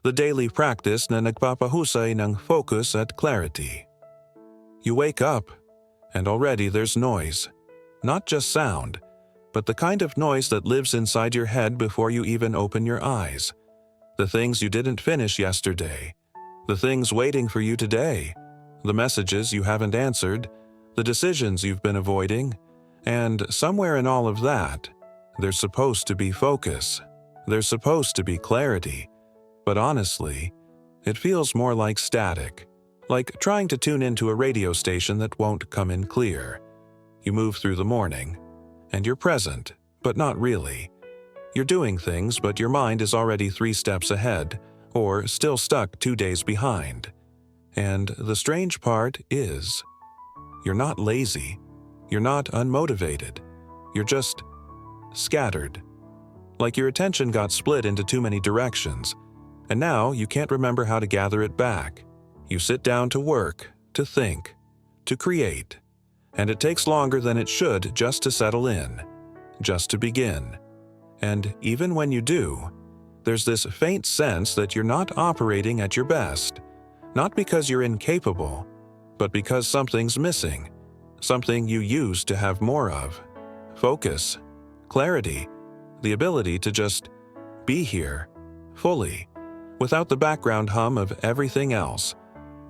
the daily practice na nagpapahusay ng focus at clarity. You wake up, and already there's noise. Not just sound, but the kind of noise that lives inside your head before you even open your eyes. The things you didn't finish yesterday, the things waiting for you today, the messages you haven't answered, the decisions you've been avoiding, and somewhere in all of that, there's supposed to be focus. There's supposed to be clarity. But honestly, it feels more like static, like trying to tune into a radio station that won't come in clear. You move through the morning, and you're present, but not really. You're doing things, but your mind is already 3 steps ahead, or still stuck 2 days behind. And the strange part is, you're not lazy, you're not unmotivated, you're just scattered. Like your attention got split into too many directions, and now you can't remember how to gather it back. You sit down to work, to think, to create, and it takes longer than it should just to settle in, just to begin. And even when you do, there's this faint sense that you're not operating at your best, not because you're incapable, but because something's missing, something you used to have more of. Focus, clarity, the ability to just be here, fully, without the background hum of everything else.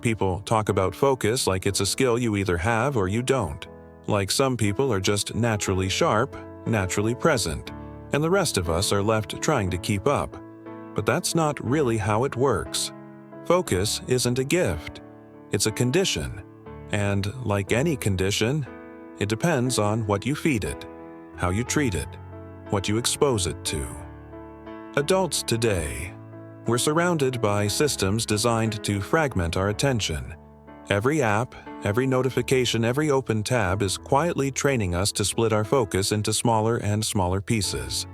People talk about focus like it's a skill you either have or you don't. Like some people are just naturally sharp, naturally present, and the rest of us are left trying to keep up. But that's not really how it works. Focus isn't a gift. It's a condition. And like any condition, it depends on what you feed it, how you treat it, what you expose it to. Adults today, we're surrounded by systems designed to fragment our attention. Every app, every notification, every open tab is quietly training us to split our focus into smaller and smaller pieces.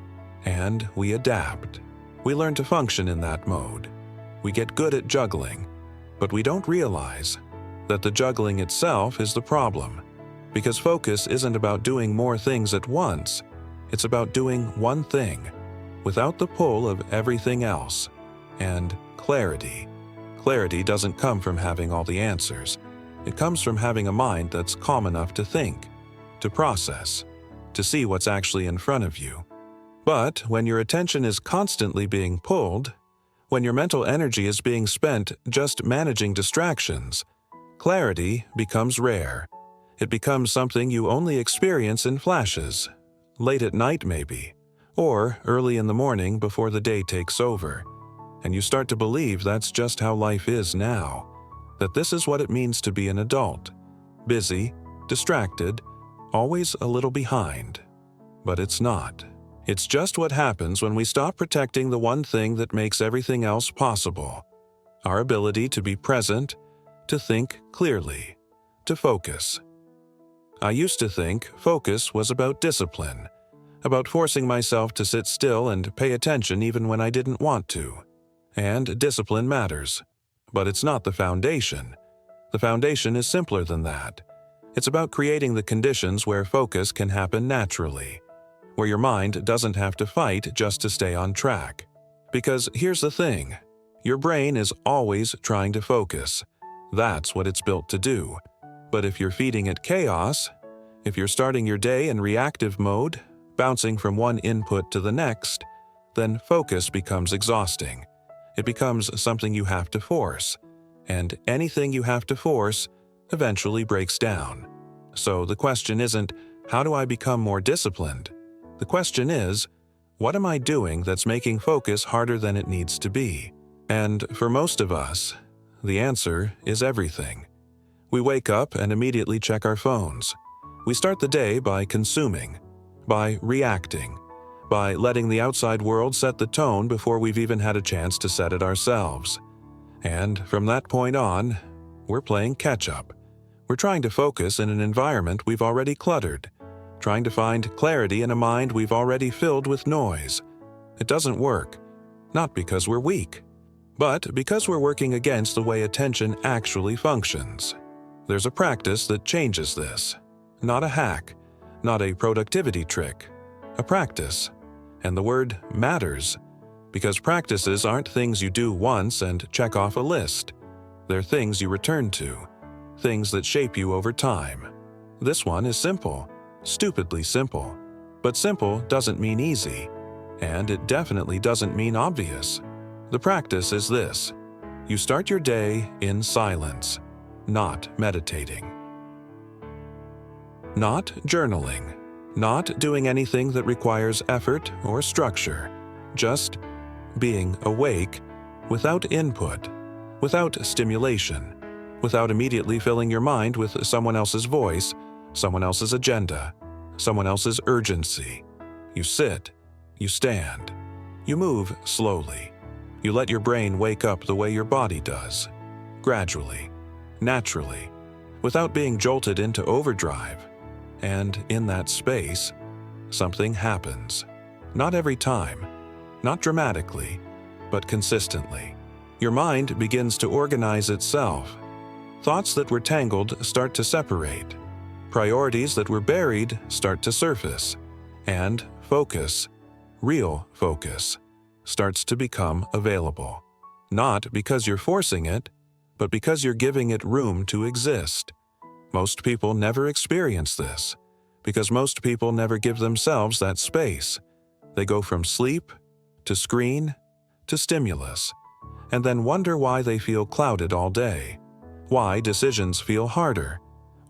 And we adapt. We learn to function in that mode. We get good at juggling, but we don't realize that the juggling itself is the problem. Because focus isn't about doing more things at once. It's about doing one thing, without the pull of everything else. And clarity. Clarity doesn't come from having all the answers. It comes from having a mind that's calm enough to think, to process, to see what's actually in front of you. But when your attention is constantly being pulled, when your mental energy is being spent just managing distractions, clarity becomes rare. It becomes something you only experience in flashes, late at night maybe, or early in the morning before the day takes over. And you start to believe that's just how life is now, that this is what it means to be an adult. Busy, distracted, always a little behind. But it's not. It's just what happens when we stop protecting the one thing that makes everything else possible. Our ability to be present, to think clearly, to focus. I used to think focus was about discipline, about forcing myself to sit still and pay attention even when I didn't want to. And discipline matters, but it's not the foundation. The foundation is simpler than that. It's about creating the conditions where focus can happen naturally, where your mind doesn't have to fight just to stay on track. Because here's the thing, your brain is always trying to focus. That's what it's built to do. But if you're feeding it chaos, if you're starting your day in reactive mode, bouncing from one input to the next, then focus becomes exhausting. It becomes something you have to force, and anything you have to force eventually breaks down. So the question isn't, how do I become more disciplined? The question is, what am I doing that's making focus harder than it needs to be? And for most of us, the answer is everything. We wake up and immediately check our phones. We start the day by consuming, by reacting, by letting the outside world set the tone before we've even had a chance to set it ourselves. And from that point on, we're playing catch-up. We're trying to focus in an environment we've already cluttered, trying to find clarity in a mind we've already filled with noise. It doesn't work, not because we're weak, but because we're working against the way attention actually functions. There's a practice that changes this. Not a hack, not a productivity trick, a practice. And the word matters. Because practices aren't things you do once and check off a list. They're things you return to, things that shape you over time. This one is simple, stupidly simple. But simple doesn't mean easy, and it definitely doesn't mean obvious. The practice is this: you start your day in silence, not meditating. Not journaling, not doing anything that requires effort or structure, just being awake without input, without stimulation, without immediately filling your mind with someone else's voice, someone else's agenda, someone else's urgency. You sit, you stand, you move slowly. You let your brain wake up the way your body does, gradually, naturally, without being jolted into overdrive. And in that space, something happens. Not every time, not dramatically, but consistently. Your mind begins to organize itself. Thoughts that were tangled start to separate. Priorities that were buried start to surface. And focus, real focus, starts to become available. Not because you're forcing it, but because you're giving it room to exist. Most people never experience this, because most people never give themselves that space. They go from sleep to screen to stimulus, and then wonder why they feel clouded all day, why decisions feel harder,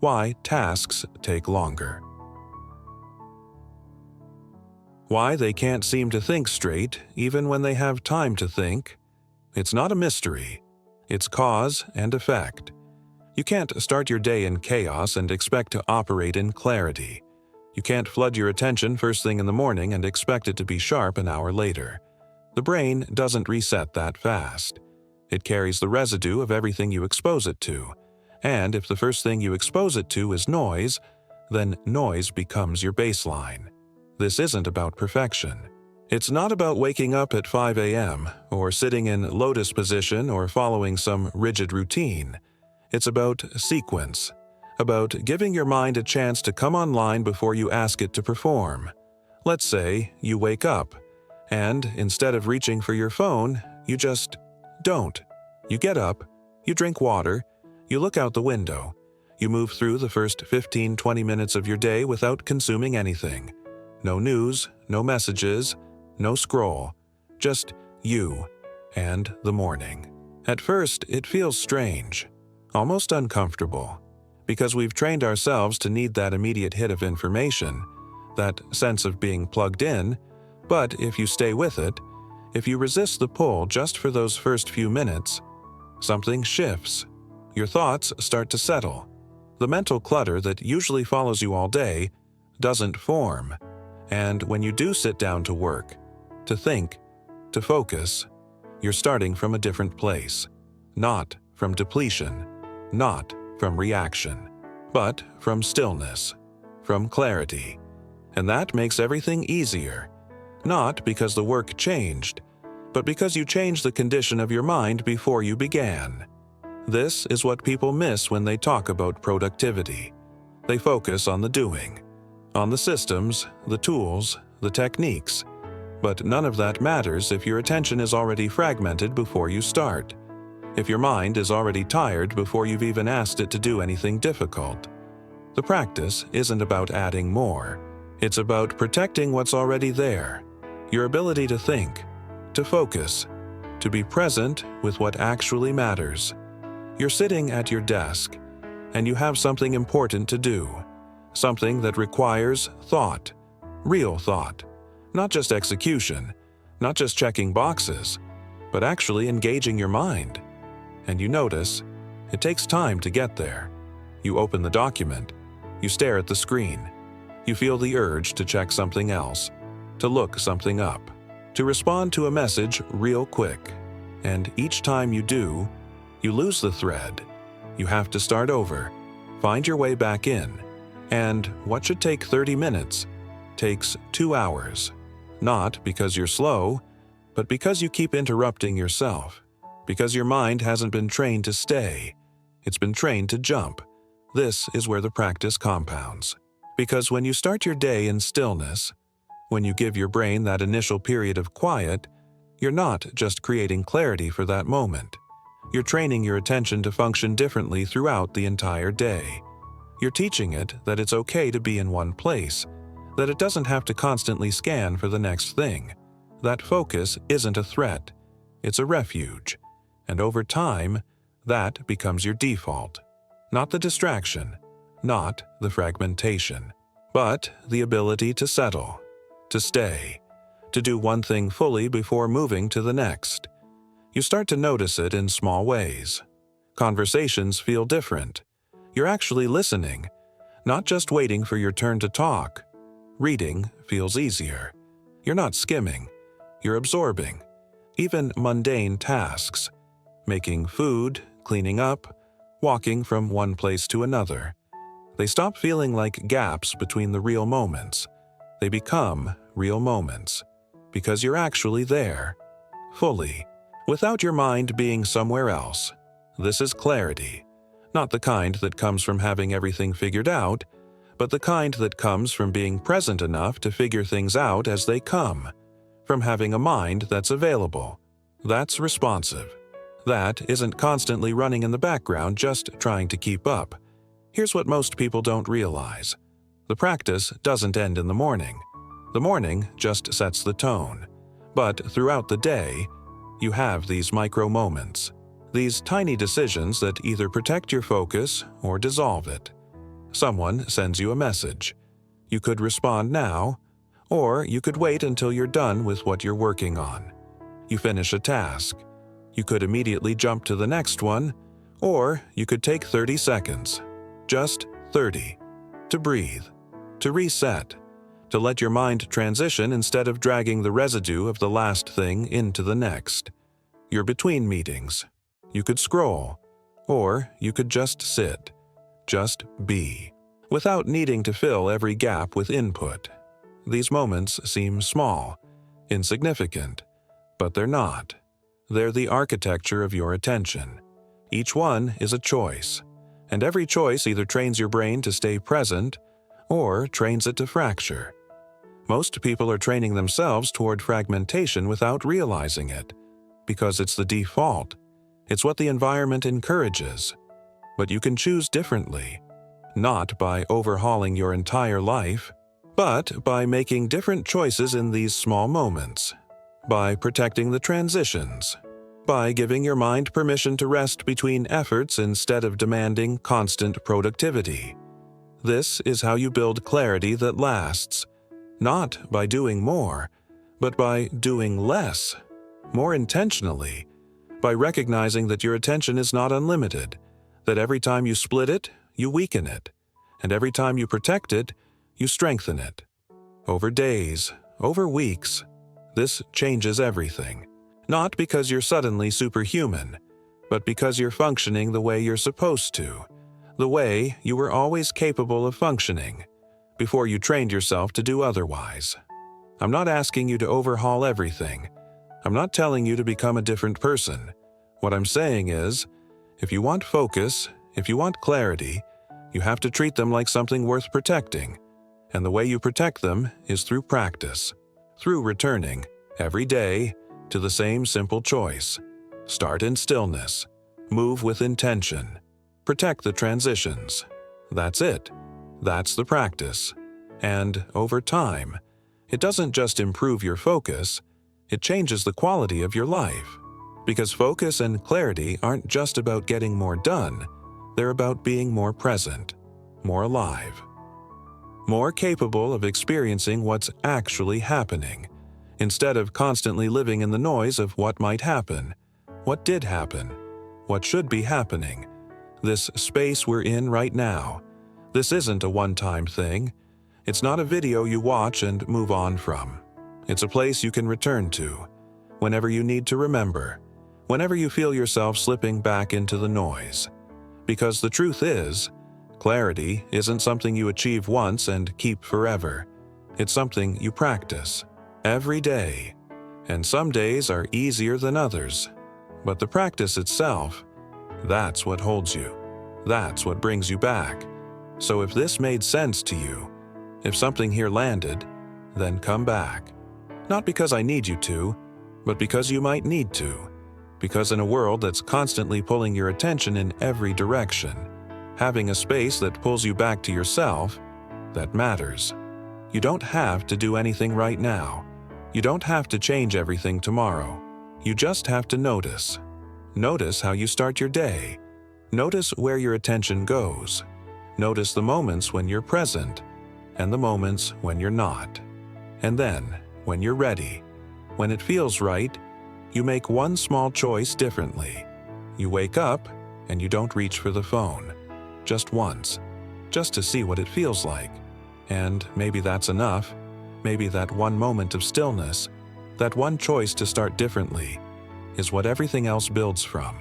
why tasks take longer, why they can't seem to think straight even when they have time to think. It's not a mystery. It's cause and effect. You can't start your day in chaos and expect to operate in clarity. You can't flood your attention first thing in the morning and expect it to be sharp an hour later. The brain doesn't reset that fast. It carries the residue of everything you expose it to. And if the first thing you expose it to is noise, then noise becomes your baseline. This isn't about perfection. It's not about waking up at 5 a.m. or sitting in lotus position or following some rigid routine. It's about sequence, about giving your mind a chance to come online before you ask it to perform. Let's say you wake up, and instead of reaching for your phone, you just don't. You get up, you drink water, you look out the window, you move through the first 15-20 minutes of your day without consuming anything. No news, no messages, no scroll, just you and the morning. At first, it feels strange, almost uncomfortable, because we've trained ourselves to need that immediate hit of information, that sense of being plugged in. But if you stay with it, if you resist the pull just for those first few minutes, something shifts. Your thoughts start to settle. The mental clutter that usually follows you all day doesn't form. And when you do sit down to work, to think, to focus, you're starting from a different place. Not from depletion, not from reaction, but from stillness, from clarity. And that makes everything easier. Not because the work changed, but because you changed the condition of your mind before you began. This is what people miss when they talk about productivity. They focus on the doing, on the systems, the tools, the techniques. But none of that matters if your attention is already fragmented before you start. If your mind is already tired before you've even asked it to do anything difficult. The practice isn't about adding more. It's about protecting what's already there. Your ability to think, to focus, to be present with what actually matters. You're sitting at your desk, and you have something important to do. Something that requires thought, real thought. Not just execution, not just checking boxes, but actually engaging your mind. And you notice, it takes time to get there. You open the document, you stare at the screen, you feel the urge to check something else, to look something up, to respond to a message real quick. And each time you do, you lose the thread. You have to start over, find your way back in. And what should take 30 minutes takes 2 hours. Not because you're slow, but because you keep interrupting yourself. Because your mind hasn't been trained to stay. It's been trained to jump. This is where the practice compounds. Because when you start your day in stillness, when you give your brain that initial period of quiet, You're not just creating clarity for that moment. You're training your attention to function differently throughout the entire day. You're teaching it that it's okay to be in one place, that it doesn't have to constantly scan for the next thing. That focus isn't a threat, it's a refuge. And over time, that becomes your default. Not the distraction, not the fragmentation, but the ability to settle, to stay, to do one thing fully before moving to the next. You start to notice it in small ways. Conversations feel different. You're actually listening, not just waiting for your turn to talk. Reading feels easier. You're not skimming, you're absorbing. Even mundane tasks, making food, cleaning up, walking from one place to another. They stop feeling like gaps between the real moments. They become real moments, because you're actually there, fully, without your mind being somewhere else. This is clarity, not the kind that comes from having everything figured out, but the kind that comes from being present enough to figure things out as they come, from having a mind that's available, that's responsive, that isn't constantly running in the background just trying to keep up. Here's what most people don't realize. The practice doesn't end in the morning. The morning just sets the tone. But throughout the day, you have these micro moments, these tiny decisions that either protect your focus or dissolve it. Someone sends you a message. You could respond now, or you could wait until you're done with what you're working on. You finish a task. You could immediately jump to the next one, or you could take 30 seconds, just 30, to breathe, to reset, to let your mind transition instead of dragging the residue of the last thing into the next. You're between meetings. You could scroll, or you could just sit, just be, without needing to fill every gap with input. These moments seem small, insignificant, but they're not. They're the architecture of your attention. Each one is a choice, and every choice either trains your brain to stay present or trains it to fracture. Most people are training themselves toward fragmentation without realizing it, because it's the default. It's what the environment encourages. But you can choose differently, not by overhauling your entire life, but by making different choices in these small moments, by protecting the transitions, by giving your mind permission to rest between efforts instead of demanding constant productivity. This is how you build clarity that lasts, not by doing more, but by doing less, more intentionally, by recognizing that your attention is not unlimited, that every time you split it, you weaken it, and every time you protect it, you strengthen it. Over days, over weeks, this changes everything. Not because you're suddenly superhuman, but because you're functioning the way you're supposed to, the way you were always capable of functioning, before you trained yourself to do otherwise. I'm not asking you to overhaul everything. I'm not telling you to become a different person. What I'm saying is, if you want focus, if you want clarity, you have to treat them like something worth protecting. And the way you protect them is through practice, through returning, every day, to the same simple choice. Start in stillness. Move with intention. Protect the transitions. That's it. That's the practice. And over time, it doesn't just improve your focus, it changes the quality of your life. Because focus and clarity aren't just about getting more done, they're about being more present, more alive, more capable of experiencing what's actually happening, instead of constantly living in the noise of what might happen, what did happen, what should be happening. This space we're in right now, this isn't a one-time thing. It's not a video you watch and move on from. It's a place you can return to, whenever you need to remember, whenever you feel yourself slipping back into the noise. Because the truth is, clarity isn't something you achieve once and keep forever. It's something you practice, every day. And some days are easier than others. But the practice itself, that's what holds you. That's what brings you back. So if this made sense to you, if something here landed, then come back. Not because I need you to, but because you might need to. Because in a world that's constantly pulling your attention in every direction, having a space that pulls you back to yourself, that matters. You don't have to do anything right now. You don't have to change everything tomorrow. You just have to notice. Notice how you start your day. Notice where your attention goes. Notice the moments when you're present and the moments when you're not. And then, when you're ready, when it feels right, you make one small choice differently. You wake up and you don't reach for the phone. Just once. Just to see what it feels like. And maybe that's enough. Maybe that one moment of stillness, that one choice to start differently, is what everything else builds from.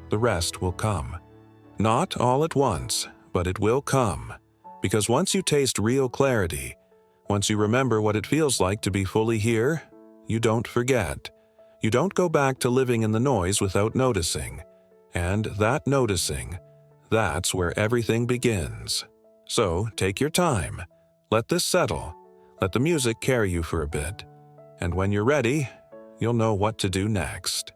The rest will come. Not all at once, but it will come. Because once you taste real clarity, once you remember what it feels like to be fully here, you don't forget. You don't go back to living in the noise without noticing. And that noticing, that's where everything begins. So take your time. Let this settle. Let the music carry you for a bit. And when you're ready, you'll know what to do next.